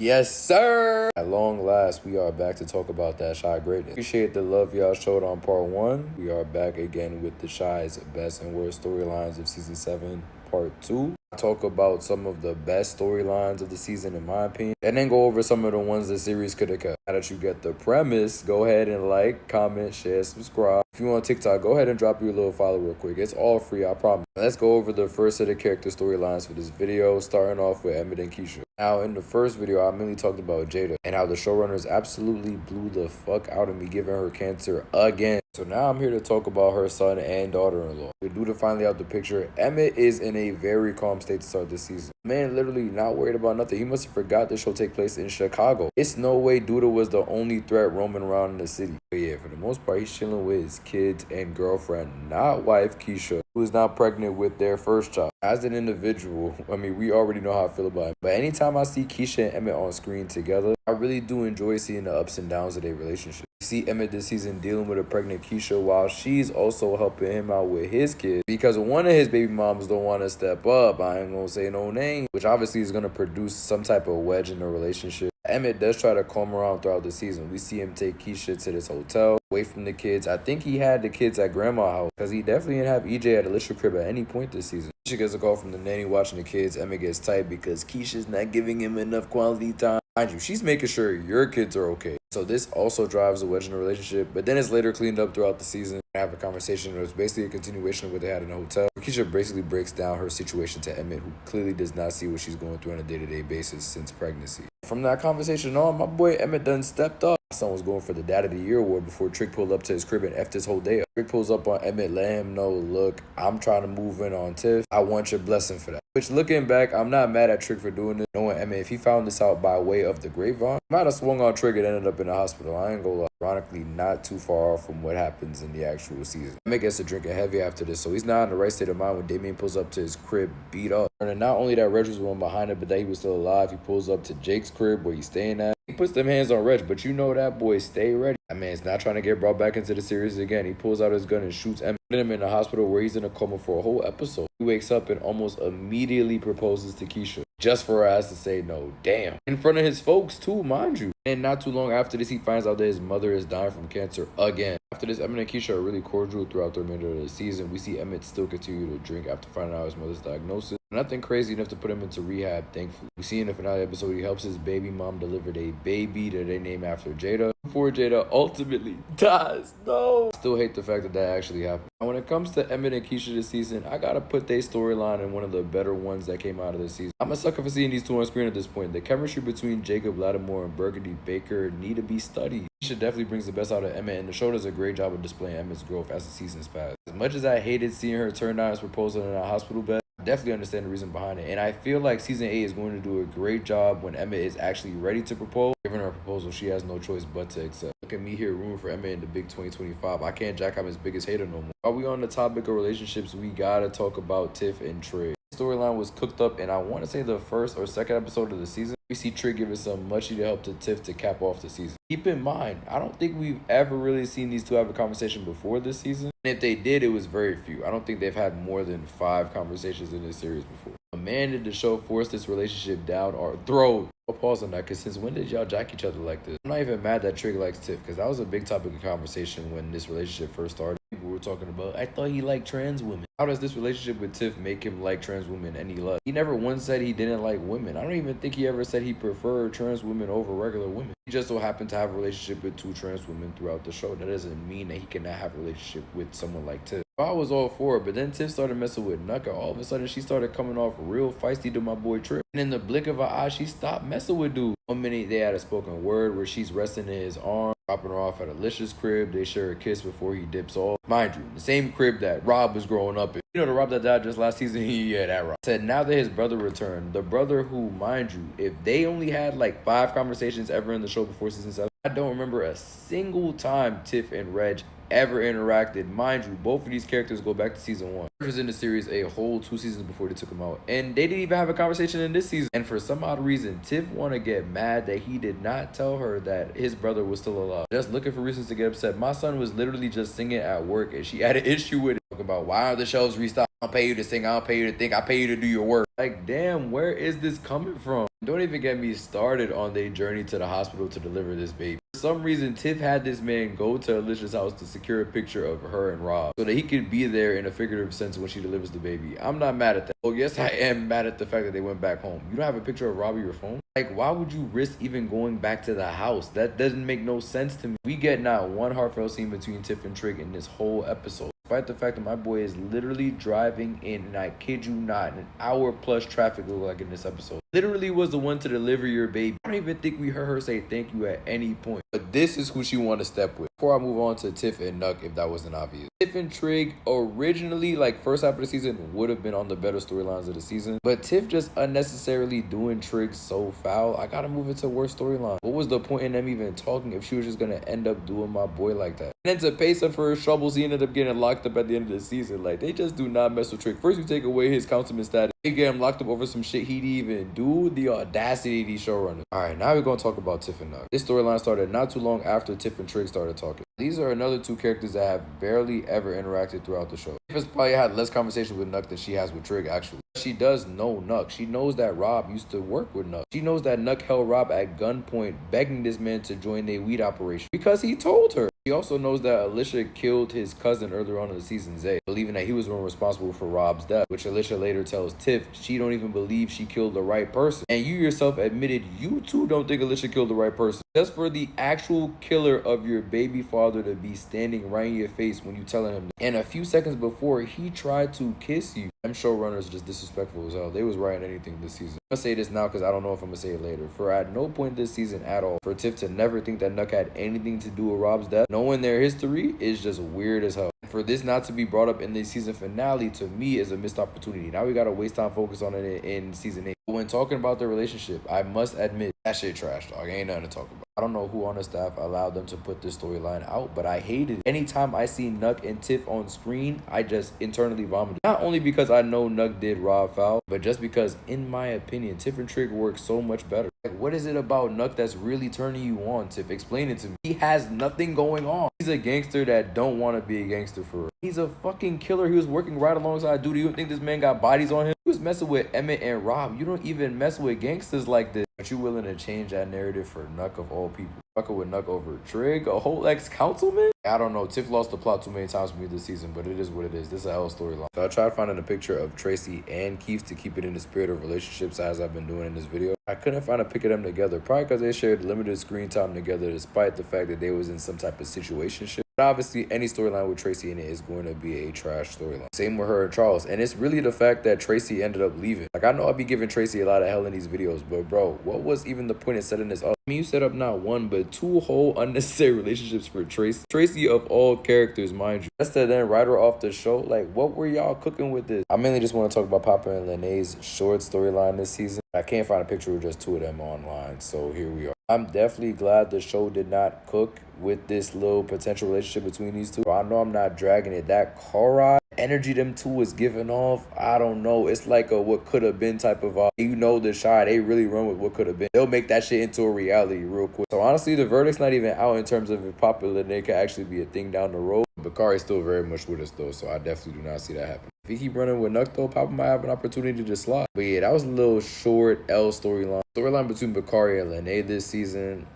Yes, sir. At long last, we are back to talk about that Shaad greatness. Appreciate the love y'all showed on part 1. We are back again with the Shaad's best and worst storylines of season 7, part 2. Talk about some of the best storylines of the season in my opinion, and then go over some of the ones the series could have kept. Now that you get the premise, go ahead and like, comment, share, subscribe. If you on TikTok, go ahead and drop your little follow real quick. It's all free, I promise. Let's go over the first set of character storylines for this video, starting off with Emmett and Keisha. Now, in the first video, I mainly talked about Jada and how the showrunners absolutely blew the fuck out of me giving her cancer again. So now I'm here to talk about her son and daughter-in-law. With Duda finally out the picture, Emmett is in a very calm state to start this season. Man, literally not worried about nothing. He must have forgot this show take place in Chicago. It's no way Duda was the only threat roaming around in the city. But yeah, for the most part, he's chilling with his kids and girlfriend, not wife Keisha, who is now pregnant with their first child. As an individual, I mean, we already know how I feel about him. But anytime I see Keisha and Emmett on screen together, I really do enjoy seeing the ups and downs of their relationship. You see Emmett this season dealing with a pregnant Keisha while she's also helping him out with his kids because one of his baby moms don't want to step up. I ain't gonna say no name, which obviously is gonna produce some type of wedge in the relationship. Emmett does try to calm her down throughout the season. We see him take Keisha to this hotel, away from the kids. I think he had the kids at grandma's house because he definitely didn't have EJ at Alicia crib at any point this season. Keisha gets a call from the nanny watching the kids. Emmett gets tight because Keisha's not giving him enough quality time. Mind you, she's making sure your kids are okay. So this also drives a wedge in the relationship, but then it's later cleaned up throughout the season. I have a conversation that was basically a continuation of what they had in the hotel. Keisha basically breaks down her situation to Emmett, who clearly does not see what she's going through on a day-to-day basis since pregnancy. From that conversation on, my boy Emmett done stepped up. My son was going for the Dad of the Year award before Trick pulled up to his crib and effed his whole day up. Trick pulls up on Emmett, let him know, look, I'm trying to move in on Tiff. I want your blessing for that. Which, looking back, I'm not mad at Trick for doing this. Knowing Emmett, if he found this out by way of the grapevine, he might have swung on Trick and ended up in the hospital. I ain't gonna lie. Ironically, not too far off from what happens in the actual season. Emmett gets to drinking heavy after this, so he's not in the right state of mind when Damien pulls up to his crib beat up. And not only that Reg was the one behind it, but that he was still alive. He pulls up to Jake's crib where he's staying at. He puts them hands on Reg, but you know that boy stay ready. That man's not trying to get brought back into the series again. He pulls out his gun and shoots Emmett, putting him in the hospital where he's in a coma for a whole episode. He wakes up and almost immediately proposes to Keisha, just for her ass to say no. Damn. In front of his folks too, mind you. And not too long after this, he finds out that his mother is dying from cancer again. After this, Emmett and Keisha are really cordial throughout the remainder of the season. We see Emmett still continue to drink after finding out his mother's diagnosis. Nothing crazy enough to put him into rehab, thankfully. We see in the finale episode he helps his baby mom deliver a baby that they name after Jada, before Jada ultimately dies. No! Still hate the fact that that actually happened. Now, when it comes to Emmett and Keisha this season, I gotta put their storyline in one of the better ones that came out of this season. I'm a sucker for seeing these two on screen at this point. The chemistry between Jacob Lattimore and Burgundy Baker need to be studied. Keisha definitely brings the best out of Emmett, and the show does a great job of displaying Emmett's growth as the seasons pass. As much as I hated seeing her turn down his proposal in a hospital bed, I definitely understand the reason behind it, and I feel like season 8 is going to do a great job when Emmett is actually ready to propose. Given her a proposal, she has no choice but to accept. Look at me here rooting for Emmett in the big 2025. I can't jack up his biggest hater no more. While we on the topic of relationships, we gotta talk about Tiff and Trey. The storyline was cooked up, and I want to say the first or second episode of the season, we see Trey giving some much needed help to Tiff to cap off the season. Keep in mind, I don't think we've ever really seen these two have a conversation before this season. And if they did, it was very few. I don't think they've had more than 5 conversations in this series before. Man, did the show force this relationship down our throat? I'll pause on that, because since when did y'all jack each other like this? I'm not even mad that Trig likes Tiff, because that was a big topic of conversation when this relationship first started. People were talking about, I thought he liked trans women. How does this relationship with Tiff make him like trans women any less? He never once said he didn't like women. I don't even think he ever said he preferred trans women over regular women. He just so happened to have a relationship with 2 trans women throughout the show. That doesn't mean that he cannot have a relationship with someone like Tiff. I was all for it, but then Tiff started messing with Nuka. All of a sudden, she started coming off real feisty to my boy Trip. And in the blink of an eye, she stopped messing with dude. One minute, they had a spoken word where she's resting in his arm, dropping her off at Alicia's crib. They share a kiss before he dips off. Mind you, the same crib that Rob was growing up in. You know, the Rob that died just last season? Yeah, that Rob. Said now that his brother returned, the brother who, mind you, if they only had like 5 conversations ever in the show before season 7, I don't remember a single time Tiff and Reg ever interacted. Mind you, both of these characters go back to season 1. Reg was in the series a whole 2 seasons before they took him out, and they didn't even have a conversation in this season. And for some odd reason, Tiff want to get mad that he did not tell her that his brother was still alive. Just looking for reasons to get upset. My son was literally just singing at work, and she had an issue with it. Talking about why are the shelves restocked? I don't pay you to sing, I don't pay you to think, I pay you to do your work. Like, damn, where is this coming from? Don't even get me started on their journey to the hospital to deliver this baby. For some reason, Tiff had this man go to Alicia's house to secure a picture of her and Rob so that he could be there in a figurative sense when she delivers the baby. I'm not mad at that. Oh, yes, I am mad at the fact that they went back home. You don't have a picture of Rob on your phone? Like, why would you risk even going back to the house? That doesn't make no sense to me. We get not one heartfelt scene between Tiff and Trig in this whole episode. Despite the fact that my boy is literally driving in, and I kid you not, an hour plus traffic look like in this episode. Literally was the one to deliver your baby. I don't even think we heard her say thank you at any point. But this is who she want to step with. Before I move on to Tiff and Nuck, if that wasn't obvious. Tiff and Trig originally, like first half of the season, would have been on the better storylines of the season. But Tiff just unnecessarily doing Trig so foul. I gotta move it to worst storyline. What was the point in them even talking if she was just gonna end up doing my boy like that? And then to pay some for his troubles, he ended up getting locked up at the end of the season. Like, they just do not mess with Trig. First, you take away his councilman status. They get him locked up over some shit he didn't even do. The audacity of these showrunners. Alright, now we're gonna talk about Tiff and Nuck. This storyline started not too long after Tiff and Trig started talking. These are another two characters that have barely ever interacted throughout the show. Tiff has probably had less conversation with Nuck than she has with Trig, actually. She does know Nuck. She knows that Rob used to work with Nuck. She knows that Nuck held Rob at gunpoint, begging this man to join their weed operation because he told her. She also knows that Alicia killed his cousin earlier on in the season's A, believing that he was the one responsible for Rob's death, which Alicia later tells Tiff she don't even believe she killed the right person. And you yourself admitted you too don't think Alicia killed the right person. Just for the actual killer of your baby father to be standing right in your face when you telling him that. And a few seconds before, he tried to kiss you. Them showrunners just disrespectful as hell. They was writing anything this season. I'm gonna say this now because I don't know if I'm gonna say it later. For at no point this season at all, for Tiff to never think that Nuck had anything to do with Rob's death, knowing their history is just weird as hell. For this not to be brought up in the season finale, to me, is a missed opportunity. Now we gotta waste time focus on it in season 8. But when talking about their relationship, I must admit, that shit trash, dog. Ain't nothing to talk about. I don't know who on the staff allowed them to put this storyline out, but I hated it. Anytime I see Nuck and Tiff on screen, I just internally vomited. Not only because I know Nuck did Rob foul, but just because, in my opinion, Tiff and Trig work so much better. Like, what is it about Nuck that's really turning you on, Tiff? Explain it to me. He has nothing going on. He's a gangster that don't want to be a gangster for real. He's a fucking killer. He was working right alongside dude. You don't think this man got bodies on him? He was messing with Emmett and Rob. You don't even mess with gangsters like this. But you willing to change that narrative for Nuck of all people? Fucking with Nuck over Trig, a whole ex-councilman? I don't know. Tiff lost the plot too many times for me this season, but it is what it is. This is a hell storyline. So I tried finding a picture of Tracy and Keith to keep it in the spirit of relationships as I've been doing in this video. I couldn't find a pic of them together, probably because they shared limited screen time together despite the fact that they was in some type of situationship. But obviously, any storyline with Tracy in it is going to be a trash storyline. Same with her and Charles. And it's really the fact that Tracy ended up leaving. Like, I know I'll be giving Tracy a lot of hell in these videos, but bro, what was even the point of setting this up? I mean, you set up not one, but two whole unnecessary relationships for Tracy. Tracy of all characters, mind you. Just to then write her off the show, like, what were y'all cooking with this? I mainly just want to talk about Papa and Lene's short storyline this season. I can't find a picture of just two of them online, so here we are. I'm definitely glad the show did not cook with this little potential relationship between these two. I know I'm not dragging it. That car ride energy them two was giving off, I don't know. It's like a what could have been type of you know, the Shaad, they really run with what could have been. They'll make that shit into a reality real quick. So honestly, the verdict's not even out in terms of if Papa and Lene could actually be a thing down the road. Bakari's still very much with us though, so I definitely do not see that happen. If he keep running with Nuck though, Papa might have an opportunity to slide. But yeah, that was a little short L storyline. Storyline between Bakari and Lene this season.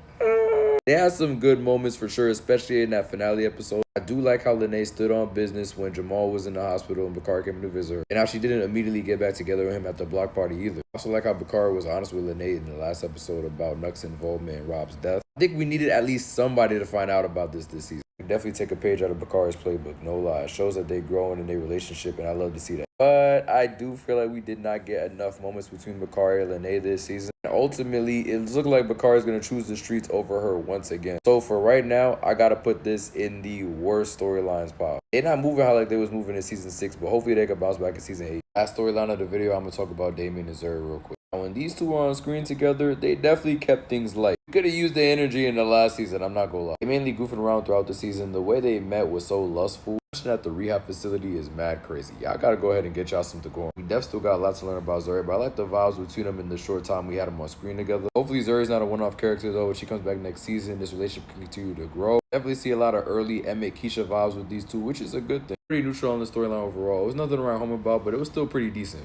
They had some good moments for sure, especially in that finale episode. I do like how Lene stood on business when Jamal was in the hospital and Bakari came to visit her. And how she didn't immediately get back together with him at the block party either. I also like how Bakari was honest with Lene in the last episode about Nuck's involvement in Rob's death. I think we needed at least somebody to find out about this season. We definitely take a page out of Bakari's playbook, no lie. It shows that they're growing in their relationship, and I love to see that. But I do feel like we did not get enough moments between Bakari and Lene this season. And ultimately, it looks like Bakari is going to choose the streets over her once again. So for right now, I got to put this in the worst storylines pile. They're not moving how like they was moving in season 6, but hopefully they can bounce back in season 8. Last storyline of the video, I'm going to talk about Damien and Zuri real quick. When these two are on screen together, they definitely kept things light. Could have used the energy in the last season, I'm not gonna lie. They mainly goofing around throughout the season. The way they met was so lustful. At the rehab facility is mad crazy. Y'all gotta go ahead and get y'all some to go on. We definitely still got a lot to learn about Zuri, but I like the vibes between them in the short time we had them on screen together. Hopefully Zuri's not a one-off character though. When she comes back next season, this relationship can continue to grow. Definitely see a lot of early Emmett Keisha vibes with these two, which is a good thing. Pretty neutral on the storyline overall. It was nothing to write home about, but it was still pretty decent.